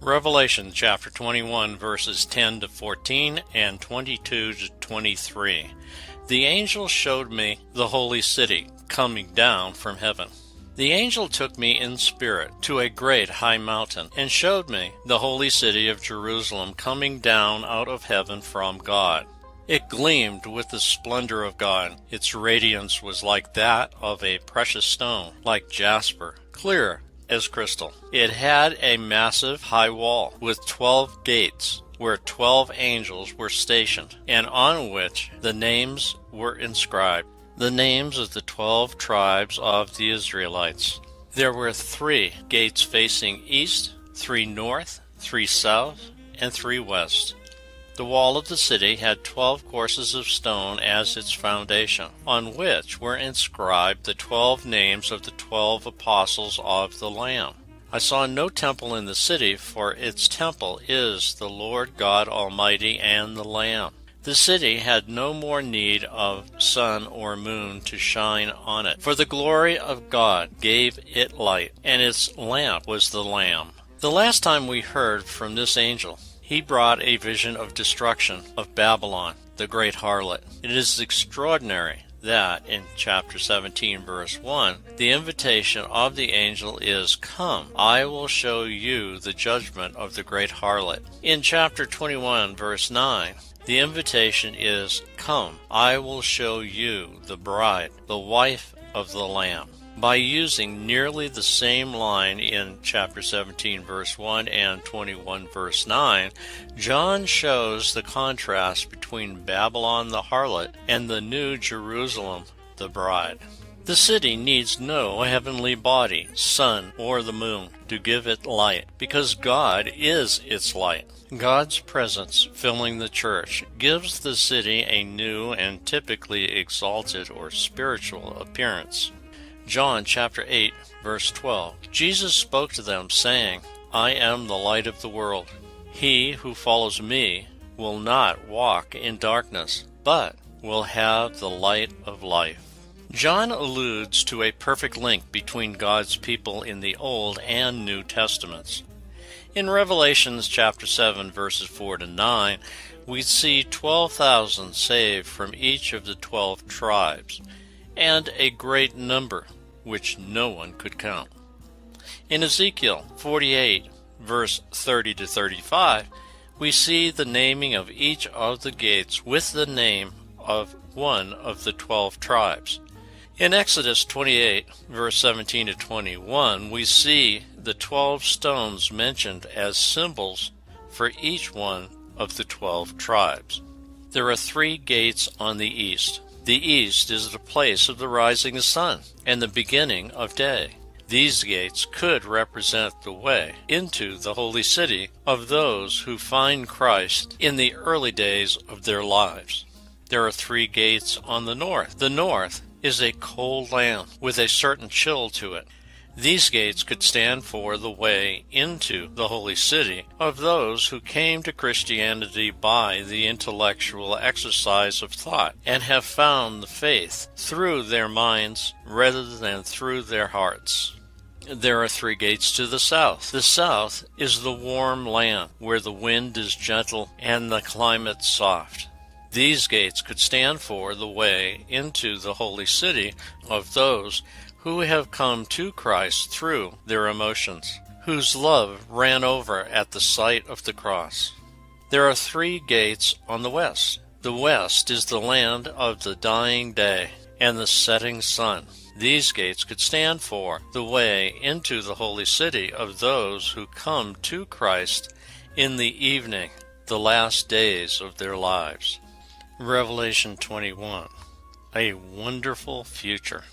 Revelation chapter 21 verses 10 to 14 and 22 to 23. The angel showed me the holy city coming down from heaven. The angel took me in spirit to a great high mountain and showed me the holy city of Jerusalem coming down out of heaven from God. It gleamed with the splendor of God. Its radiance was like that of a precious stone, like jasper, clear as crystal. It had a massive high wall with 12 gates, where 12 angels were stationed, and on which the names were inscribed, the names of the 12 tribes of the Israelites. There were 3 gates facing east, 3 north, 3 south, and 3 west. The wall of the city had 12 courses of stone as its foundation, on which were inscribed the 12 names of the 12 apostles of the Lamb. I saw no temple in the city, for its temple is the Lord God Almighty and the Lamb. The city had no more need of sun or moon to shine on it, for the glory of God gave it light, and its lamp was the Lamb. The last time we heard from this angel, he brought a vision of destruction of Babylon, the great harlot. It is extraordinary that in chapter 17 verse 1, the invitation of the angel is, "Come, I will show you the judgment of the great harlot." In chapter 21 verse 9, the invitation is, "Come, I will show you the bride, the wife of the Lamb." By using nearly the same line in chapter 17 verse 1 and 21 verse 9, John shows the contrast between Babylon the harlot and the new Jerusalem, the bride. The city needs no heavenly body, sun, or the moon to give it light, because God is its light. God's presence filling the church gives the city a new and typically exalted or spiritual appearance. John chapter 8 verse 12. Jesus spoke to them, saying, "I am the light of the world. He who follows me will not walk in darkness, but will have the light of life." John alludes to a perfect link between God's people in the Old and New Testaments. In Revelation chapter 7 verses 4 to 9, we see 12,000 saved from each of the 12 tribes, and a great number which no one could count. In Ezekiel 48 verse 30 to 35, we see the naming of each of the gates with the name of one of the 12 tribes. In Exodus 28 verse 17 to 21, we see the 12 stones mentioned as symbols for each one of the 12 tribes. There are 3 gates on the east. The east is the place of the rising sun and the beginning of day. These gates could represent the way into the holy city of those who find Christ in the early days of their lives. There are 3 gates on the north. The north is a cold land with a certain chill to it. These gates could stand for the way into the holy city of those who came to Christianity by the intellectual exercise of thought and have found the faith through their minds rather than through their hearts. There are 3 gates to the south. The south is the warm land where the wind is gentle and the climate soft. These gates could stand for the way into the holy city of those who have come to Christ through their emotions, whose love ran over at the sight of the cross. There are 3 gates on the west. The west is the land of the dying day and the setting sun. These gates could stand for the way into the holy city of those who come to Christ in the evening, the last days of their lives. Revelation 21, a wonderful future.